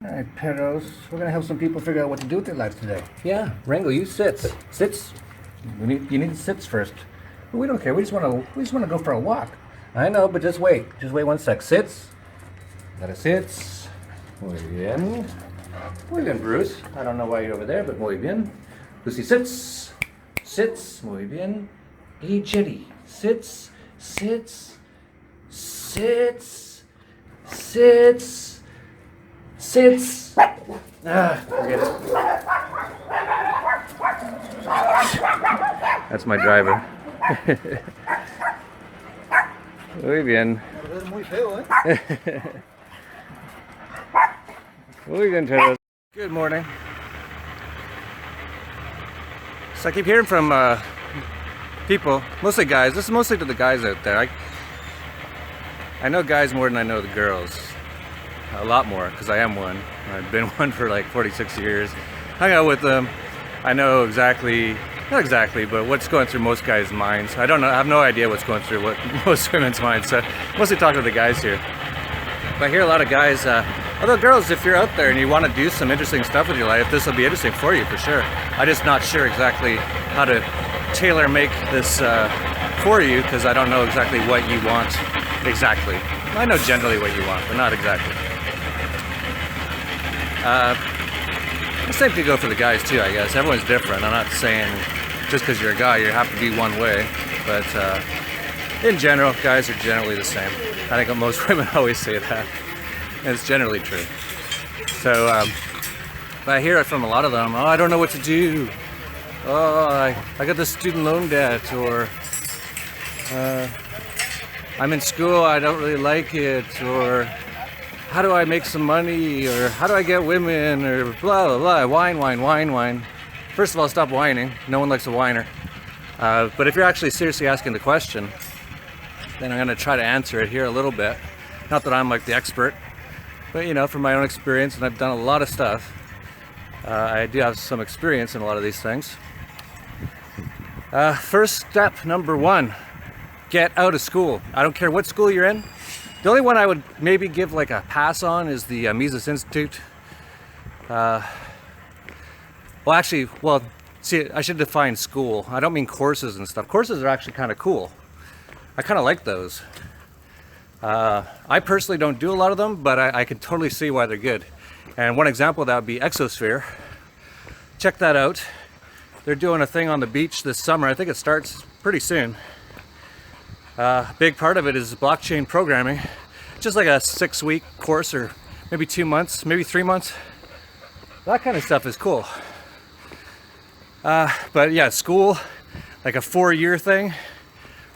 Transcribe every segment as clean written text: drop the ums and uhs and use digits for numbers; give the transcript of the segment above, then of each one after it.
All right, Perros, we're gonna help some people figure out what to do with their lives today. Yeah, Rango, you sits. Sits. You need sits first. But we don't care. We just wanna go for a walk. I know, but just wait. Just wait 1 sec. Sits. Got a sits. Muy bien. Muy bien, Bruce. I don't know why you're over there, but muy bien. Lucy sits. Sits. Muy bien. Hey, Jetty. Sits. Sits. Sits. Sits. Sits. Forget it. That's my driver. Muy bien. Muy feo, ¿eh? Muy bien, Terrence. Good morning. So I keep hearing from people, mostly guys. This is mostly to the guys out there. I know guys more than I know the girls. A lot more, because I am one. I've been one for like 46 years. Hung out with them. I know exactly, not exactly, but what's going through most guys' minds. I have no idea what's going through most women's minds. So mostly talk to the guys here. But I hear a lot of guys, although girls, if you're out there and you want to do some interesting stuff with your life, this will be interesting for you for sure. I'm just not sure exactly how to tailor make this for you, because I don't know exactly what you want exactly. I know generally what you want, but not exactly. The same could go for the guys too, I guess. Everyone's different. I'm not saying just because you're a guy you have to be one way, but in general, guys are generally the same. I think most women always say that, and it's generally true. So, but I hear it from a lot of them. Oh, I don't know what to do. Oh, I got this student loan debt, or I'm in school, I don't really like it, or how do I make some money, or how do I get women, or blah, blah, blah. Whine. First of all, stop whining. No one likes a whiner. But if you're actually seriously asking the question, then I'm going to try to answer it here a little bit. Not that I'm like the expert, but you know, from my own experience, and I've done a lot of stuff, I do have some experience in a lot of these things. First step number one, get out of school. I don't care what school you're in. The only one I would maybe give like a pass on is the Mises Institute. See, I should define school. I don't mean courses and stuff. Courses are actually kind of cool. I kind of like those. I personally don't do a lot of them, but I can totally see why they're good. And one example of that would be Exosphere. Check that out. They're doing a thing on the beach this summer. I think it starts pretty soon. Big part of it is blockchain programming. Just like a 6-week course, or maybe 2 months, maybe 3 months. That kind of stuff is cool. But yeah, school, like a 4-year thing.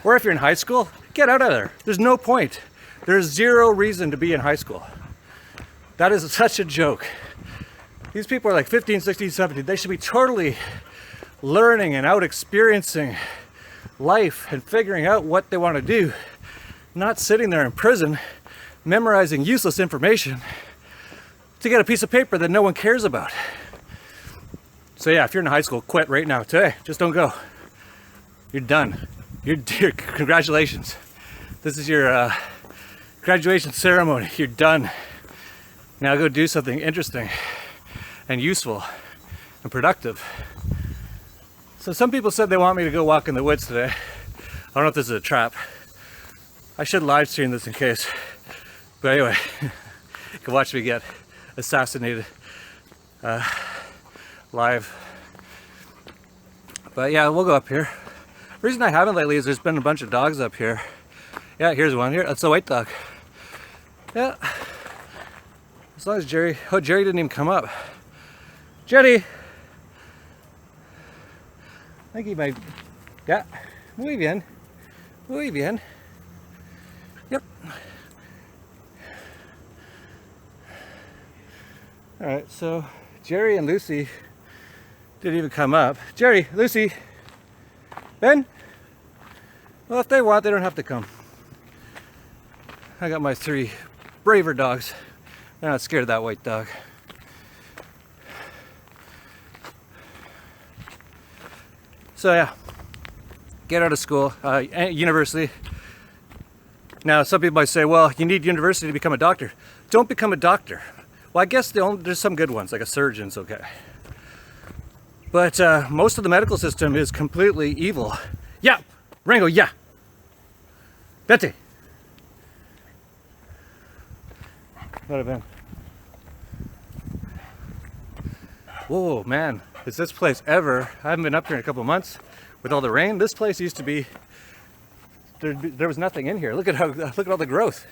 Or if you're in high school, get out of there. There's no point. There's zero reason to be in high school. That is such a joke. These people are like 15, 16, 17. They should be totally learning and out experiencing life and figuring out what they want to do, not sitting there in prison memorizing useless information to get a piece of paper that no one cares about. So yeah, if you're in high school, quit right now today. Just don't go. You're done. Congratulations. This is your graduation ceremony. You're done. Now go do something interesting and useful and productive. So some people said they want me to go walk in the woods today. I don't know if this is a trap. I should live stream this in case. But anyway, you can watch me get assassinated live. But yeah, we'll go up here. The reason I haven't lately is there's been a bunch of dogs up here. Yeah, here's one here. That's a white dog. Yeah. As long as Jerry didn't even come up. Jetty! I think he might. Yeah. Muy bien. Muy bien. Yep. Alright, so Jerry and Lucy didn't even come up. Jerry, Lucy, Ben? Well, if they want, they don't have to come. I got my 3 braver dogs. They're not scared of that white dog. So yeah, get out of school, university. Now some people might say, well, you need university to become a doctor. Don't become a doctor. Well, I guess there's some good ones, like a surgeon's okay. But most of the medical system is completely evil. Yeah, Rango, yeah. Betty. What have been? Whoa, man, is this place ever? I haven't been up here in a couple of months with all the rain. This place used to be, there was nothing in here. Look at all the growth.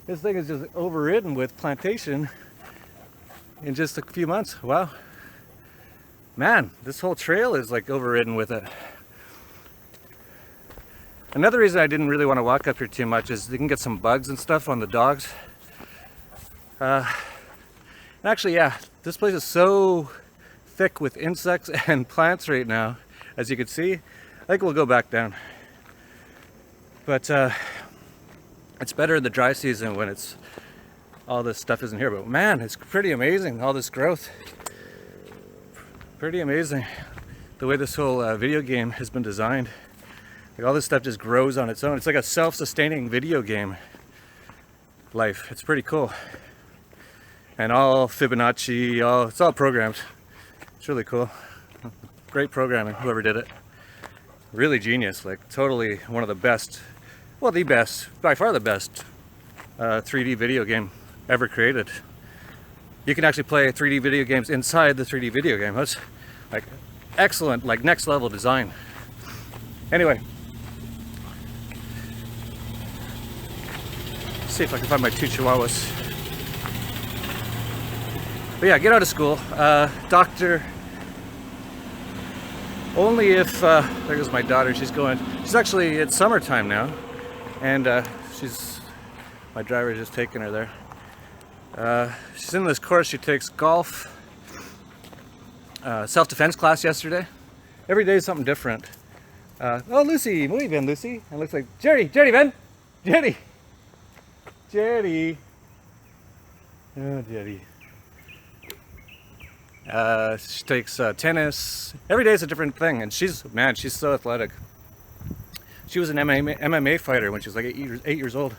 This thing is just overridden with plantation in just a few months. Wow. Man, this whole trail is like overridden with it. Another reason I didn't really want to walk up here too much is you can get some bugs and stuff on the dogs. Actually, yeah, this place is so thick with insects and plants right now, as you can see. I think we'll go back down. But it's better in the dry season when it's all this stuff isn't here. But man, it's pretty amazing, all this growth. Pretty amazing the way this whole video game has been designed. Like all this stuff just grows on its own. It's like a self-sustaining video game life. It's pretty cool. And all Fibonacci, it's all programmed. It's really cool. Great programming, whoever did it. Really genius, like totally one of the best, well, the best, by far the best 3D video game ever created. You can actually play 3D video games inside the 3D video game. That's like excellent, like next level design. Anyway, let's see if I can find my 2 chihuahuas. But yeah, get out of school. Doctor, only if, there goes my daughter, she's actually, it's summertime now. And my driver just taking her there. She's in this course, she takes golf, self-defense class yesterday. Every day is something different. Oh, Lucy, muy bien, Lucy. It looks like Jerry, Ben, Jerry. Oh, Jerry. She takes tennis. Every day is a different thing, and she's so athletic. She was an MMA fighter when she was like 8 years old.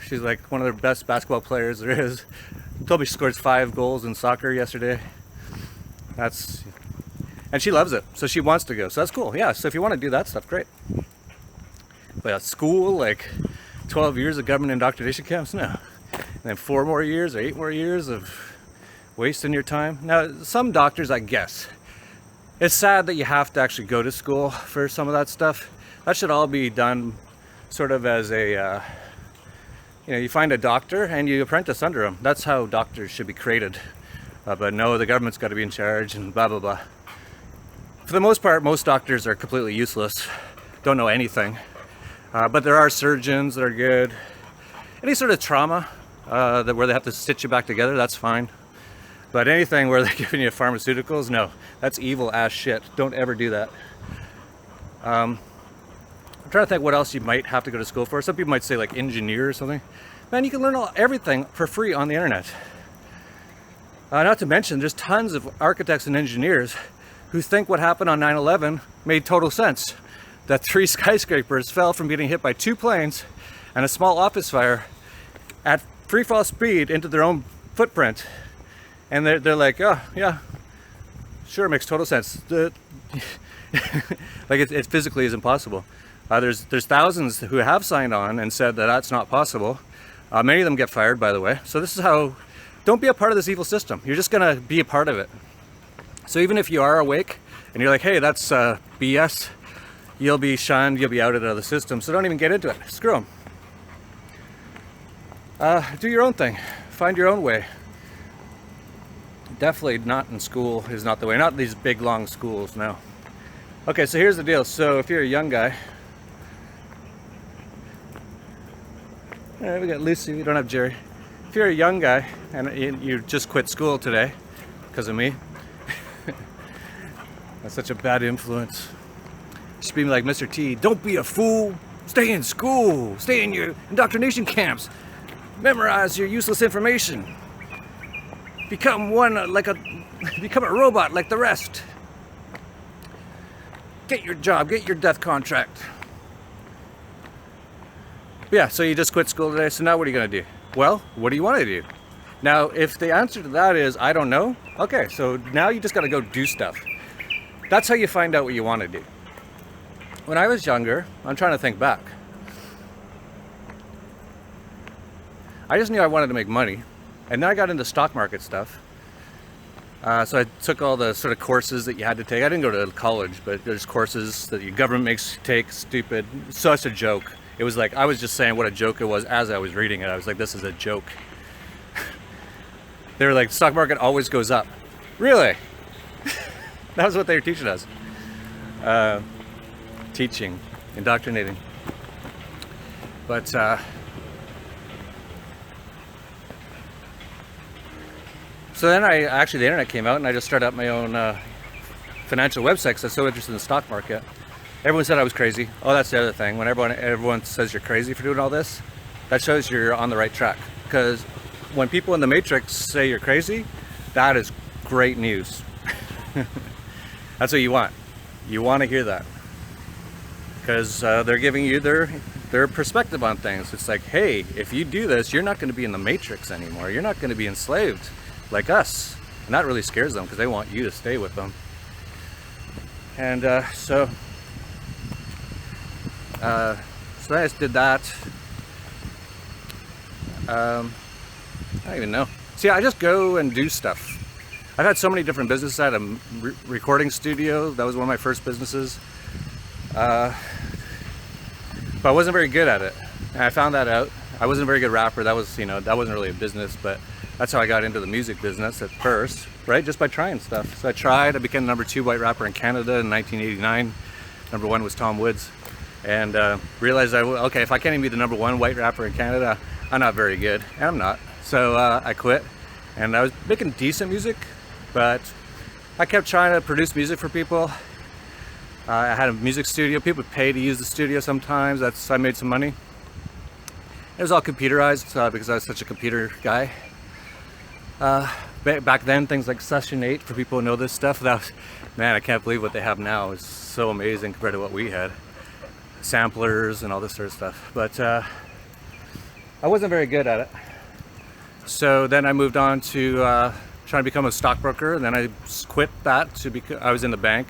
She's like one of the best basketball players there is. Told me she scored 5 goals in soccer yesterday. And she loves it, so she wants to go. So that's cool. Yeah. So if you want to do that stuff, great. But school, like 12 years of government indoctrination camps, no. And then 4 more years or 8 more years of wasting your time. Now, some doctors, I guess, it's sad that you have to actually go to school for some of that stuff. That should all be done sort of as a, you find a doctor and you apprentice under him. That's how doctors should be created. But no, the government's got to be in charge and blah, blah, blah. For the most part, most doctors are completely useless. Don't know anything. But there are surgeons that are good. Any sort of trauma where they have to stitch you back together, that's fine. But anything where they're giving you pharmaceuticals, no, that's evil ass shit. Don't ever do that. I'm trying to think what else you might have to go to school for. Some people might say like engineer or something. Man, you can learn everything for free on the internet. Not to mention, there's tons of architects and engineers who think what happened on 9/11 made total sense. That 3 skyscrapers fell from getting hit by 2 planes and a small office fire at free fall speed into their own footprint. And they're like, oh yeah, sure, makes total sense. Like it physically is impossible. There's thousands who have signed on and said that that's not possible. Many of them get fired, by the way. So this is how, don't be a part of this evil system. You're just gonna be a part of it. So even if you are awake and you're like, hey, that's BS, you'll be shunned, you'll be outed out of the system. So don't even get into it. Screw them. Do your own thing. Find your own way. Definitely not in school is not the way. Not these big long schools, no. Okay, so here's the deal. So if you're a young guy, we got Lucy, we don't have Jerry. If you're a young guy and you just quit school today because of me, that's such a bad influence. You should be like Mr. T, don't be a fool, stay in school, stay in your indoctrination camps, memorize your useless information. Become become a robot like the rest. Get your job, get your death contract. Yeah, so you just quit school today, so now what are you gonna do? Well, what do you want to do? Now, if the answer to that is, I don't know, okay, so now you just got to go do stuff. That's how you find out what you want to do. When I was younger, I'm trying to think back. I just knew I wanted to make money. And then I got into stock market stuff. So I took all the sort of courses that you had to take. I didn't go to college, but there's courses that your government makes you take. Stupid. Such a joke. It was like, I was just saying what a joke it was as I was reading it. I was like, this is a joke. They were like, stock market always goes up. Really? That was what they were teaching us. Teaching, indoctrinating. But so then the internet came out and I just started up my own financial website because I was so interested in the stock market. Everyone said I was crazy. Oh, that's the other thing. When everyone says you're crazy for doing all this, that shows you're on the right track. Because when people in the Matrix say you're crazy, that is great news. That's what you want. You want to hear that. Because they're giving you their perspective on things. It's like, hey, if you do this, you're not going to be in the Matrix anymore. You're not going to be enslaved like us. And that really scares them because they want you to stay with them. And so I just did that. I don't even know. See, I just go and do stuff. I've had so many different businesses. I had a recording studio. That was one of my first businesses. But I wasn't very good at it. And I found that out. I wasn't a very good rapper. That was, that wasn't really a business, but that's how I got into the music business at first, right? Just by trying stuff. So I became the #2 white rapper in Canada in 1989. #1 was Tom Woods. And realized, okay, if I can't even be the #1 white rapper in Canada, I'm not very good. And I'm not. So I quit. And I was making decent music, but I kept trying to produce music for people. I had a music studio. People would pay to use the studio sometimes. I made some money. It was all computerized because I was such a computer guy. Back then, things like Session 8, for people who know this stuff, man, I can't believe what they have now. It's so amazing compared to what we had. Samplers and all this sort of stuff. But I wasn't very good at it. So then I moved on to trying to become a stockbroker. And then I quit that I was in the bank.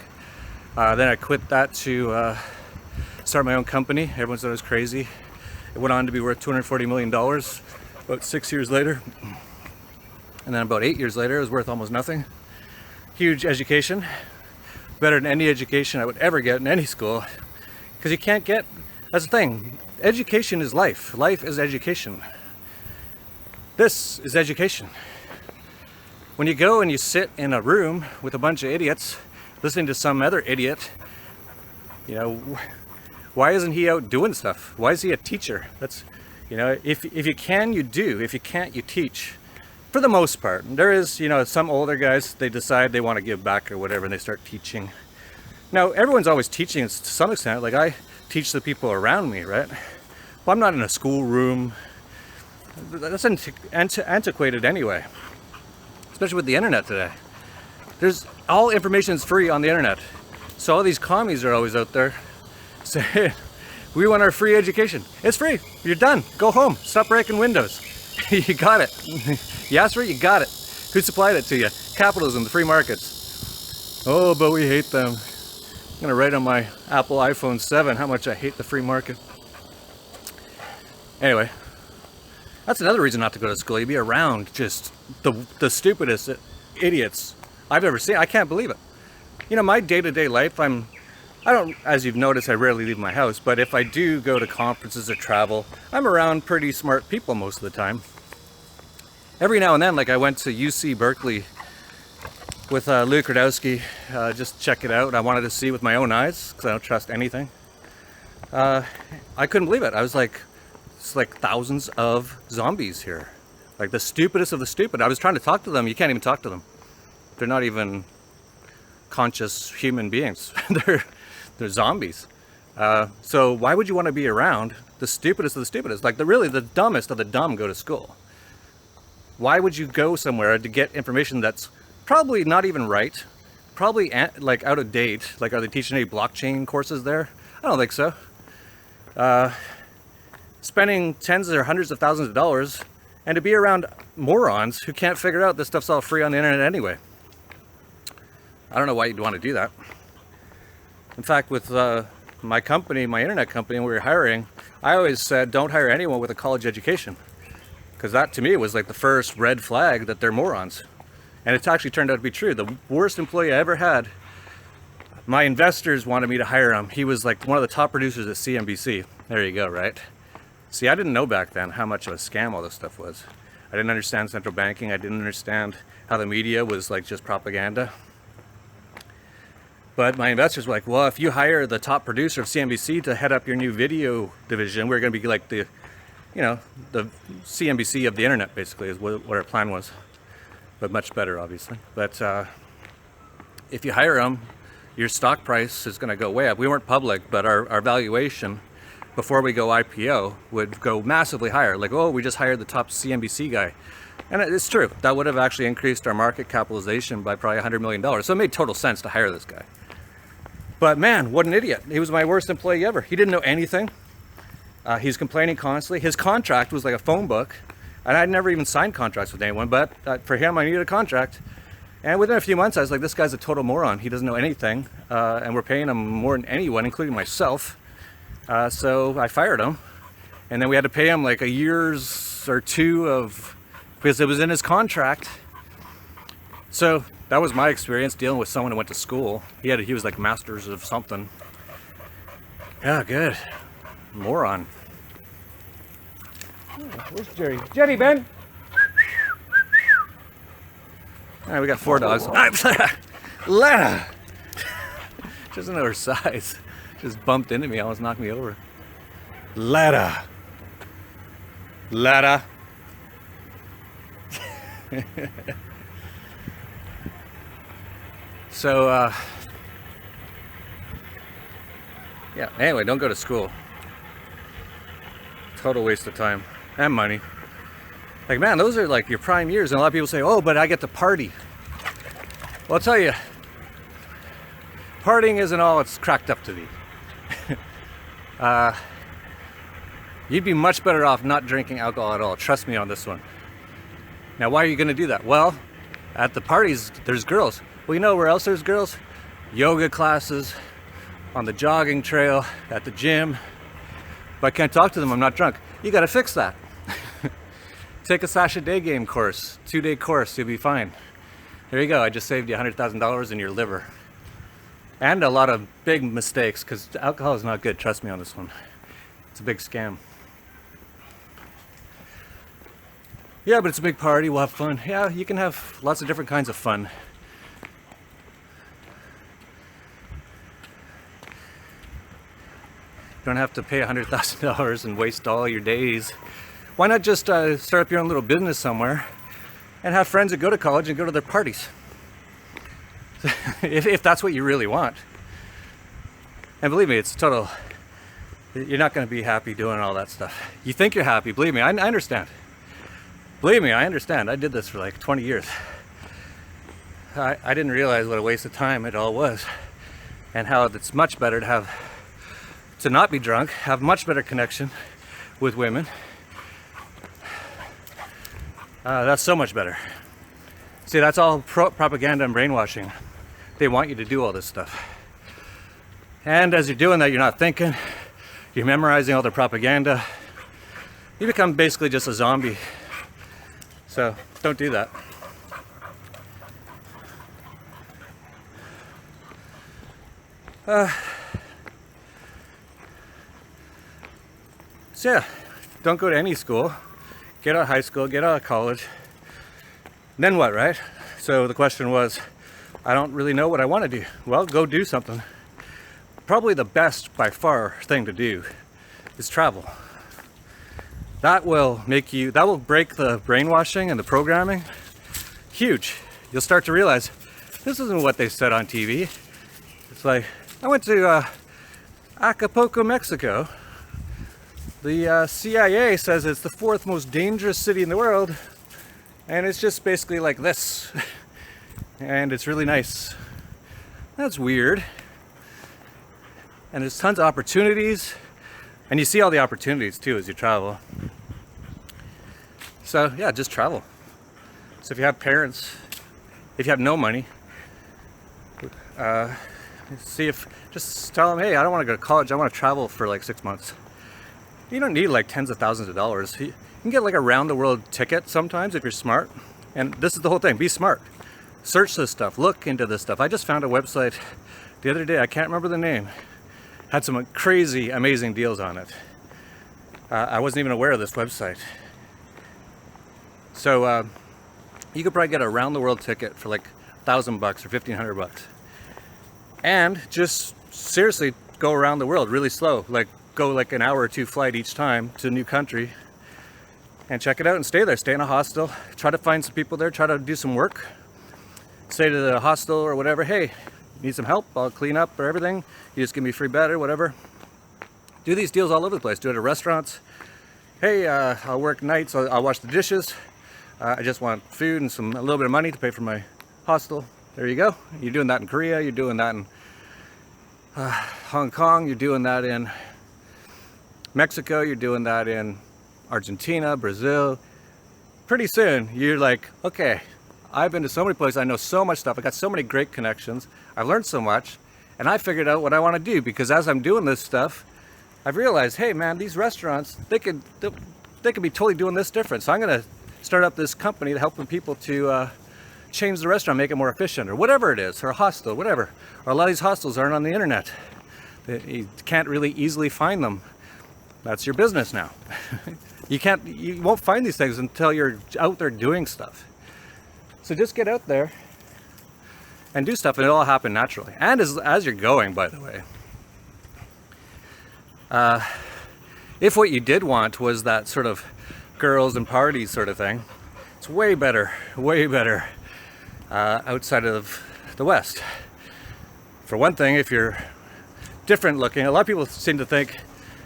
Then I quit that to start my own company. Everyone said I was crazy. It went on to be worth $240 million about 6 years later. And then about 8 years later, it was worth almost nothing. Huge education. Better than any education I would ever get in any school. Because you can't get, that's the thing. Education is life. Life is education. This is education. When you go and you sit in a room with a bunch of idiots, listening to some other idiot, why isn't he out doing stuff? Why is he a teacher? That's, if you can, you do. If you can't, you teach. For the most part. There is, some older guys, they decide they want to give back or whatever, and they start teaching. Now, everyone's always teaching to some extent. Like, I teach the people around me, right? Well, I'm not in a schoolroom. That's antiquated anyway. Especially with the internet today. All information is free on the internet. So all these commies are always out there saying, we want our free education. It's free. You're done. Go home. Stop breaking windows. You got it. You asked for it, you got it. Who supplied it to you? Capitalism, the free markets. Oh, but we hate them. I'm gonna write on my Apple iPhone 7 how much I hate the free market. Anyway, that's another reason not to go to school. You'd be around just the stupidest idiots I've ever seen. I can't believe it. My day-to-day life, I don't, as you've noticed, I rarely leave my house, but if I do go to conferences or travel, I'm around pretty smart people most of the time. Every now and then, like I went to UC Berkeley with Luke Radowski, just check it out. I wanted to see with my own eyes, because I don't trust anything. I couldn't believe it. I was like, it's like thousands of zombies here. Like the stupidest of the stupid. I was trying to talk to them. You can't even talk to them. They're not even conscious human beings. They're zombies. So why would you want to be around the stupidest of the stupidest? Like the dumbest of the dumb go to school. Why would you go somewhere to get information that's probably not even right? Probably like out of date. Like, are they teaching any blockchain courses there? I don't think so. Spending tens or hundreds of thousands of dollars and to be around morons who can't figure out this stuff's all free on the internet anyway. I don't know why you'd want to do that. In fact, with my company, my internet company, when we were hiring, I always said don't hire anyone with a college education, because that to me was like the first red flag that they're morons. And it's actually turned out to be true. The worst employee I ever had, my investors wanted me to hire him. He was like one of the top producers at CNBC. There you go, right? See, I didn't know back then how much of a scam all this stuff was. I didn't understand central banking. I didn't understand how the media was like just propaganda. But my investors were like, well, if you hire the top producer of CNBC to head up your new video division, we're going to be like the, you know, the CNBC of the internet, basically, is what our plan was. But much better, obviously. But if you hire them, your stock price is going to go way up. We weren't public, but our valuation before we go IPO would go massively higher. Like, oh, we just hired the top CNBC guy. And it's true. That would have actually increased our market capitalization by probably $100 million. So it made total sense to hire this guy. But man, what an idiot. He was my worst employee ever. He didn't know anything. He's complaining constantly. His contract was like a phone book. And I'd never even signed contracts with anyone, but for him, I needed a contract. And within a few months, I was like, this guy's a total moron. He doesn't know anything. And we're paying him more than anyone, including myself. So I fired him. And then we had to pay him like a year's or two of, because it was in his contract. So that was my experience dealing with someone who went to school. He was like masters of something. Yeah, good. Moron. Oh, where's Jerry? Jenny, Ben! Alright, we got 4 dogs. Lena! She doesn't know her size. Just bumped into me, almost knocked me over. Lena! Lena! So, yeah, anyway, don't go to school. Total waste of time and money. Like, man, those are like your prime years. And a lot of people say, oh, but I get to party. Well, I'll tell you, partying isn't all it's cracked up to be. You'd be much better off not drinking alcohol at all. Trust me on this one. Now, why are you going to do that? Well, at the parties, there's girls. Well, you know where else there's girls? Yoga classes, on the jogging trail, at the gym. But I can't talk to them, I'm not drunk. You got to fix that. Take a Sasha Day game course, 2-day course, you'll be fine. There you go, I just saved you $100,000 in your liver. And a lot of big mistakes, because alcohol is not good, trust me on this one. It's a big scam. Yeah, but it's a big party, we'll have fun. Yeah, you can have lots of different kinds of fun. You don't have to pay $100,000 and waste all your days. Why not just start up your own little business somewhere and have friends that go to college and go to their parties? if that's what you really want. And believe me, it's total, you're not going to be happy doing all that stuff. You think you're happy, believe me, I understand. Believe me, I understand. I did this for like 20 years. I didn't realize what a waste of time it all was, and how it's much better to not be drunk, have much better connection with women. That's so much better. See, that's all propaganda and brainwashing. They want you to do all this stuff. And as you're doing that, you're not thinking, you're memorizing all their propaganda. You become basically just a zombie. So don't do that. So yeah, don't go to any school. Get out of high school, get out of college. Then what, right? So the question was, I don't really know what I want to do. Well, go do something. Probably the best by far thing to do is travel. That will break the brainwashing and the programming. Huge. You'll start to realize this isn't what they said on TV. It's like, I went to Acapulco, Mexico. The CIA says it's the 4th most dangerous city in the world, and it's just basically like this. And it's really nice. That's weird. And there's tons of opportunities, and you see all the opportunities too as you travel. So yeah, just travel. So if you have parents, if you have no money, just tell them, hey, I don't want to go to college, I want to travel for like 6 months. You don't need like tens of thousands of dollars. You can get like a round the world ticket sometimes if you're smart. And this is the whole thing, be smart. Search this stuff, look into this stuff. I just found a website the other day, I can't remember the name, had some crazy, amazing deals on it. I wasn't even aware of this website. So you could probably get a round the world ticket for like $1,000 or $1,500. And just seriously go around the world really slow, like go like an hour or two flight each time to a new country and check it out and stay there, stay in a hostel, try to find some people there, try to do some work. Say to the hostel or whatever, hey, need some help, I'll clean up or everything, you just give me free bed or whatever. Do these deals all over the place, do it at restaurants. Hey, I'll work nights, I'll wash the dishes, I just want food and a little bit of money to pay for my hostel. There you go. You're doing that in Korea, you're doing that in Hong Kong, you're doing that in Mexico, you're doing that in Argentina, Brazil. Pretty soon you're like, okay, I've been to so many places, I know so much stuff, I got so many great connections, I've learned so much, and I figured out what I want to do, because as I'm doing this stuff, I've realized, hey man, these restaurants, they could be totally doing this different. So I'm going to start up this company to helping people to change the restaurant, make it more efficient, or whatever it is, or a hostel, whatever. Or a lot of these hostels aren't on the internet. You can't really easily find them. That's your business now. You won't find these things until you're out there doing stuff. So just get out there and do stuff, and it'll all happen naturally. And as you're going, by the way. If what you did want was that sort of girls and parties sort of thing, it's way better outside of the West. For one thing, if you're different looking, a lot of people seem to think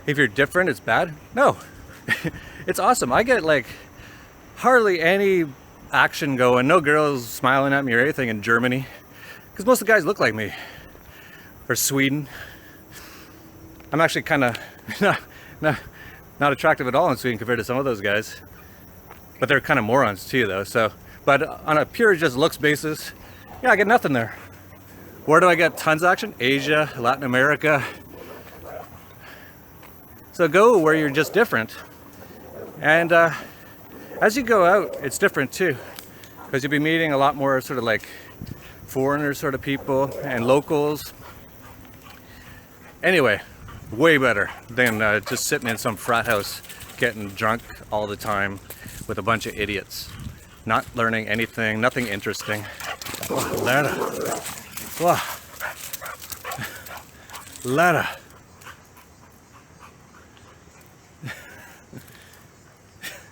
if you're different, it's bad. No, it's awesome. I get like hardly any action going, no girls smiling at me or anything in Germany, because most of the guys look like me. Or Sweden. I'm actually kind of not attractive at all in Sweden compared to some of those guys, but they're kind of morons too though. So, but on a pure just looks basis, yeah, I get nothing there. Where do I get tons of action? Asia, Latin America. So go where you're just different, and as you go out, it's different too, because you'll be meeting a lot more sort of like foreigner sort of people and locals. Anyway, way better than just sitting in some frat house getting drunk all the time with a bunch of idiots, not learning anything, nothing interesting. Oh, Lara. Wow. Lara.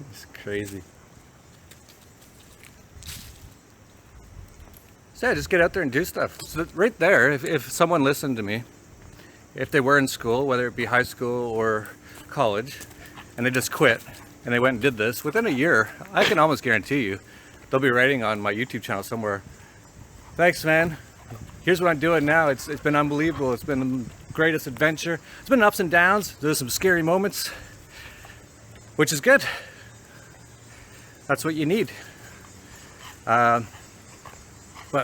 It's crazy. So yeah, just get out there and do stuff. So right there, if someone listened to me, if they were in school, whether it be high school or college, and they just quit and they went and did this, within a year, I can almost guarantee you, they'll be writing on my YouTube channel somewhere, thanks man, here's what I'm doing now, it's been unbelievable, it's been the greatest adventure, it's been ups and downs, there's some scary moments, which is good. That's what you need. But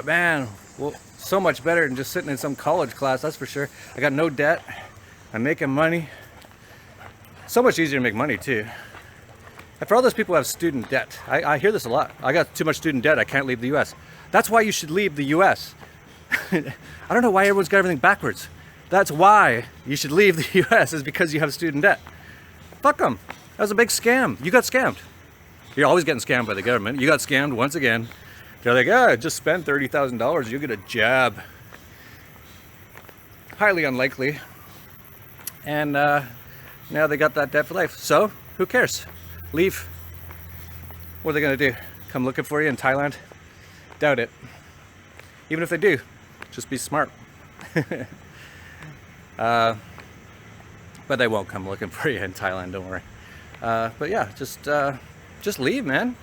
man, well, so much better than just sitting in some college class, that's for sure. I got no debt, I'm making money. So much easier to make money too. And for all those people who have student debt, I hear this a lot. I got too much student debt, I can't leave the US. That's why you should leave the US. I don't know why everyone's got everything backwards. That's why you should leave the US, is because you have student debt. Fuck them. That was a big scam. You got scammed. You're always getting scammed by the government. You got scammed once again. They're like, ah, just spend $30,000, you'll get a jab. Highly unlikely. And now they got that debt for life. So, who cares? Leave. What are they gonna do? Come looking for you in Thailand? Doubt it. Even if they do, just be smart. But they won't come looking for you in Thailand, don't worry. But yeah, just leave, man.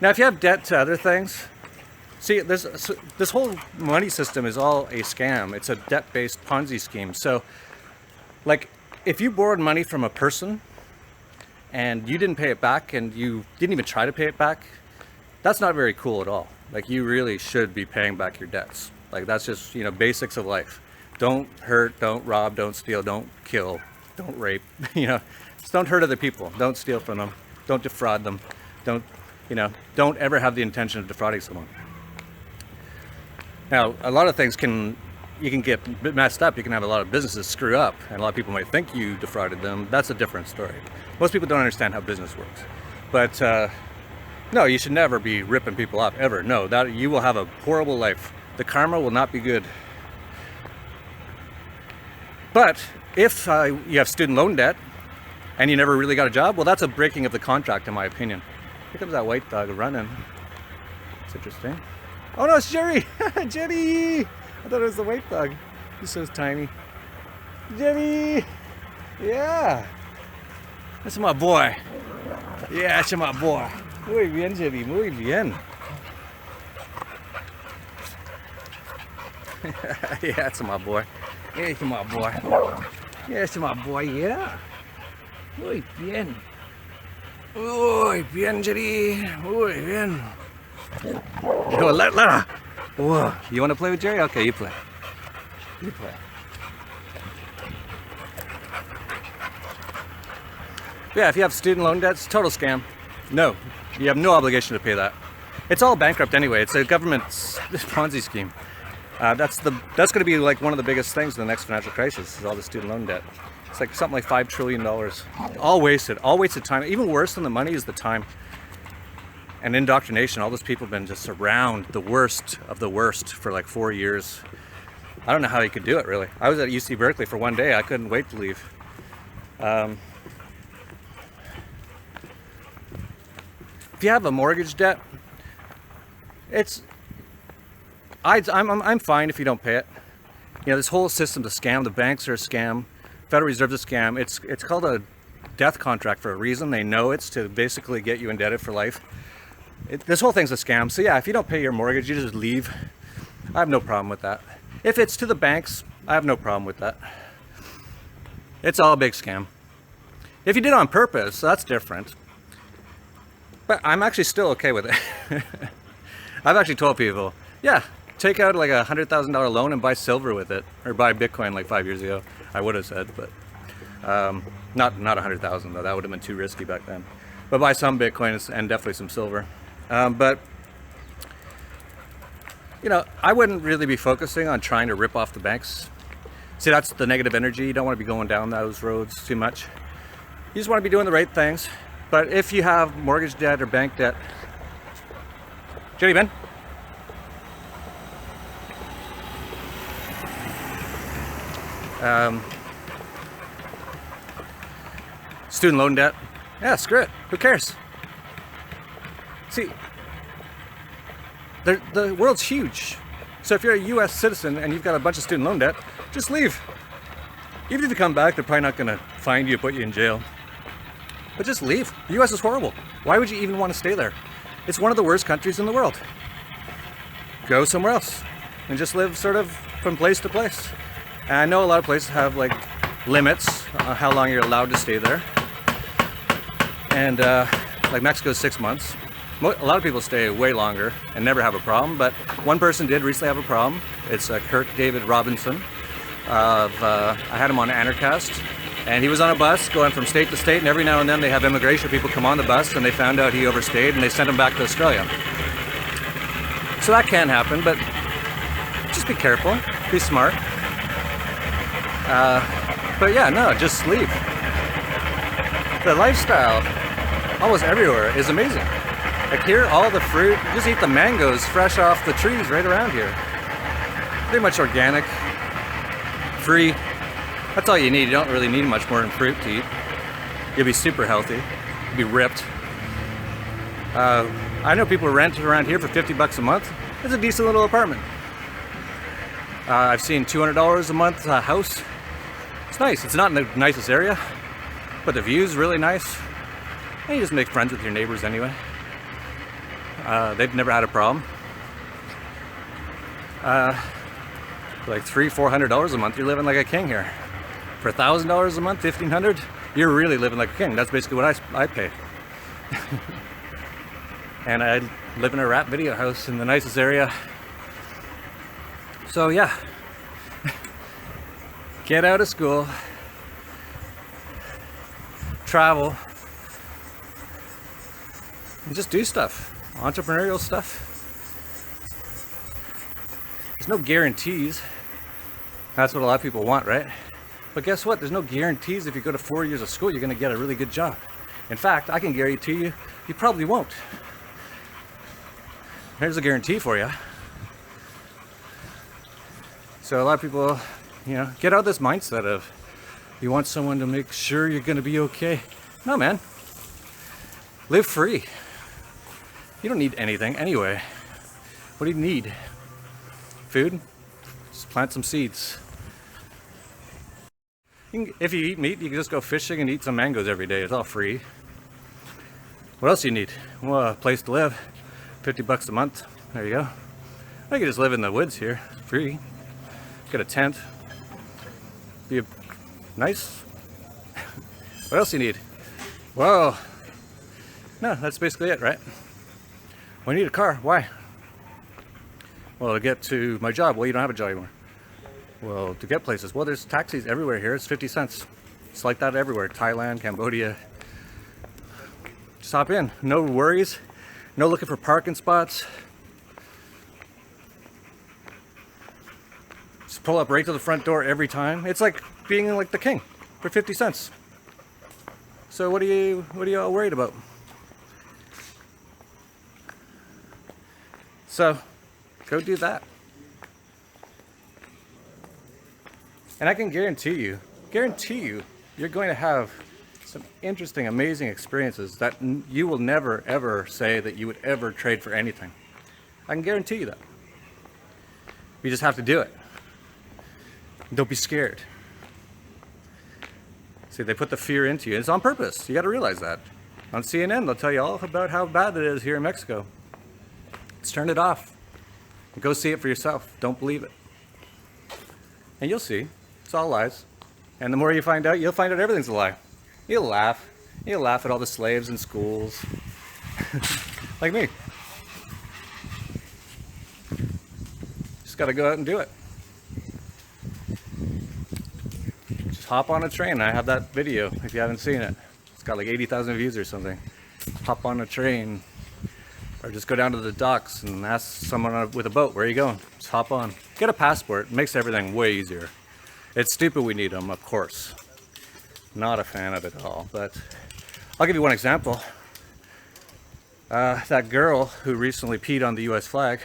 Now, if you have debt to other things, see, this whole money system is all a scam. It's a debt-based Ponzi scheme. So, like, if you borrowed money from a person and you didn't pay it back and you didn't even try to pay it back, that's not very cool at all. Like, you really should be paying back your debts. Like, that's just, you know, basics of life. Don't hurt, don't rob, don't steal, don't kill, don't rape, you know, just don't hurt other people, don't steal from them, don't defraud them, don't, you know, don't ever have the intention of defrauding someone. Now, a lot of things you can get messed up. You can have a lot of businesses screw up, and a lot of people might think you defrauded them. That's a different story. Most people don't understand how business works. But no, you should never be ripping people off, ever. No, that you will have a horrible life. The karma will not be good. But if you have student loan debt and you never really got a job, well, that's a breaking of the contract, in my opinion. Here comes that white dog running. It's interesting. Oh no, it's Jerry! Jerry! I thought it was the white dog. He's so tiny. Jerry! Yeah! That's my boy. Yeah, that's my boy. Muy bien, Jerry, muy bien. Yeah, that's my boy. Yeah, it's my boy. Yeah, it's my boy, yeah. Muy bien. Muy bien, Jerry. Muy bien. Oh, let. Whoa. You want to play with Jerry? Okay, you play. You play. Yeah, if you have student loan debts, total scam. No, you have no obligation to pay that. It's all bankrupt anyway. It's a government's Ponzi scheme. That's going to be like one of the biggest things in the next financial crisis, is all the student loan debt. It's like something like $5 trillion. All wasted time. Even worse than the money is the time. And indoctrination. All those people have been just around the worst of the worst for like 4 years. I don't know how you could do it, really. I was at UC Berkeley for one day. I couldn't wait to leave. If you have a mortgage debt, I'm fine if you don't pay it. You know, this whole system's a scam. The banks are a scam. Federal Reserve's a scam. It's called a death contract for a reason. They know it's to basically get you indebted for life. This whole thing's a scam. So yeah, if you don't pay your mortgage, you just leave. I have no problem with that. If it's to the banks, I have no problem with that. It's all a big scam. If you did it on purpose, that's different. But I'm actually still okay with it. I've actually told people, yeah, take out like $100,000 loan and buy silver with it, or buy Bitcoin like 5 years ago. I would have said, but not 100,000 though. That would have been too risky back then. But buy some Bitcoins and definitely some silver. But you know, I wouldn't really be focusing on trying to rip off the banks. See, that's the negative energy. You don't want to be going down those roads too much. You just want to be doing the right things. But if you have mortgage debt or bank debt, Jenny Ben. Student loan debt, yeah, screw it. Who cares? See, the world's huge. So if you're a U.S. citizen and you've got a bunch of student loan debt, just leave. Even if you come back, they're probably not going to find you, put you in jail. But just leave. The U.S. is horrible. Why would you even want to stay there? It's one of the worst countries in the world. Go somewhere else and just live sort of from place to place. And I know a lot of places have like limits on how long you're allowed to stay there. And like Mexico's 6 months. A lot of people stay way longer and never have a problem, but one person did recently have a problem. It's Kirk David Robinson. I had him on Anarchast, and he was on a bus going from state to state, and every now and then they have immigration people come on the bus and they found out he overstayed and they sent him back to Australia. So that can happen, but just be careful, be smart. But yeah, no, just leave. The lifestyle almost everywhere is amazing. Like here, all the fruit, just eat the mangoes fresh off the trees right around here. Pretty much organic, free. That's all you need. You don't really need much more than fruit to eat. You'll be super healthy. You'll be ripped. I know people rent around here for $50 a month. It's a decent little apartment. I've seen $200 a month house. It's nice. It's not in the nicest area, but the view's really nice. And you just make friends with your neighbors anyway. They've never had a problem. Like $300-400 a month, you're living like a king here. For $1,000 a month, $1,500, you're really living like a king. That's basically what I pay. And I live in a rap video house in the nicest area. So yeah, get out of school, travel, and just do stuff, entrepreneurial stuff. There's no guarantees. That's what a lot of people want, right? But guess what? There's no guarantees if you go to 4 years of school, you're gonna get a really good job. In fact, I can guarantee you, you probably won't. Here's a guarantee for you. So a lot of people, you know, get out of this mindset of you want someone to make sure you're gonna be okay. No, man. Live free. You don't need anything anyway. What do you need? Food? Just plant some seeds. If you eat meat, you can just go fishing and eat some mangoes every day. It's all free. What else do you need? Well, a place to live. 50 bucks a month. There you go. I can just live in the woods here. Free. Get a tent. Be nice. What else do you need? Well, no, that's basically it, right? Well, I need a car. Why? Well, to get to my job. Well, you don't have a job anymore. Well, to get places. Well, there's taxis everywhere here. It's 50 cents. It's like that everywhere. Thailand, Cambodia. Just hop in. No worries. No looking for parking spots. Just pull up right to the front door every time. It's like being like the king for 50 cents. So what are you all worried about? So go do that. And I can guarantee you, you're going to have some interesting, amazing experiences that you will never, ever say that you would ever trade for anything. I can guarantee you that. You just have to do it. Don't be scared. See, they put the fear into you. It's on purpose. You got to realize that. On CNN, they'll tell you all about how bad it is here in Mexico. Let's turn it off. Go see it for yourself. Don't believe it. And you'll see. It's all lies. And the more you find out, you'll find out everything's a lie. You'll laugh. You'll laugh at all the slaves in schools. Like me. Just got to go out and do it. Just hop on a train. I have that video if you haven't seen it. It's got like 80,000 views or something. Hop on a train. Or just go down to the docks and ask someone with a boat, where are you going? Just hop on. Get a passport. It makes everything way easier. It's stupid we need them, of course. Not a fan of it all, but I'll give you one example. That girl who recently peed on the US flag,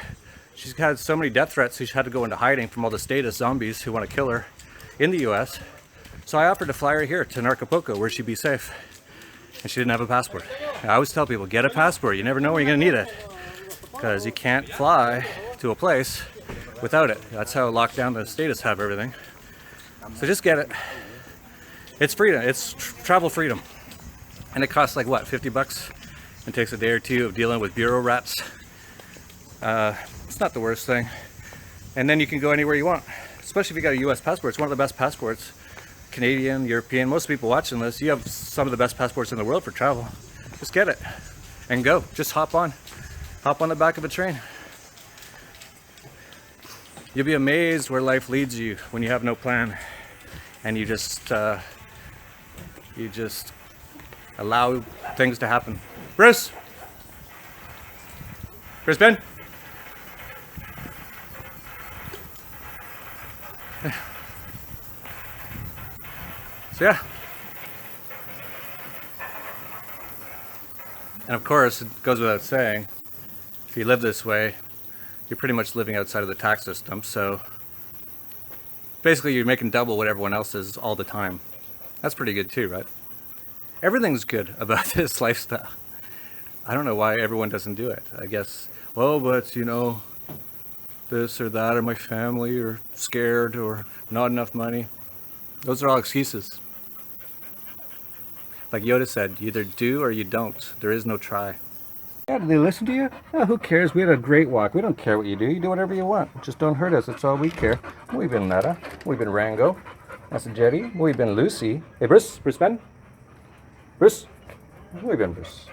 she's had so many death threats, she's had to go into hiding from all the statist zombies who want to kill her in the US. So I offered to fly her here to Acapulco, where she'd be safe. And she didn't have a passport. I always tell people, get a passport. You never know when you're going to need it. Because you can't fly to a place without it. That's how locked down the statists have everything. So just get it. It's freedom. It's travel freedom. And it costs like what, 50 bucks? It takes a day or two of dealing with bureau rats. It's not the worst thing. And then you can go anywhere you want. Especially if you got a US passport. It's one of the best passports. Canadian, European, most people watching this, you have some of the best passports in the world for travel. Just get it and go. Just hop on the back of a train. You'll be amazed where life leads you when you have no plan and you just allow things to happen. Bruce, Ben. So yeah. And of course, it goes without saying, if you live this way, you're pretty much living outside of the tax system. So basically you're making double what everyone else is all the time. That's pretty good too, right? Everything's good about this lifestyle. I don't know why everyone doesn't do it. I guess, well, but you know, this or that, or my family, or scared, or not enough money. Those are all excuses. Like Yoda said, you either do or you don't. There is no try. Yeah, did they listen to you? Oh, who cares? We had a great walk. We don't care what you do. You do whatever you want. Just don't hurt us. That's all we care. Muy bien, Nada. Muy bien, Rango. That's a Jetty. Muy bien, Lucy. Hey, Bruce Ben. Bruce? Muy bien, Bruce.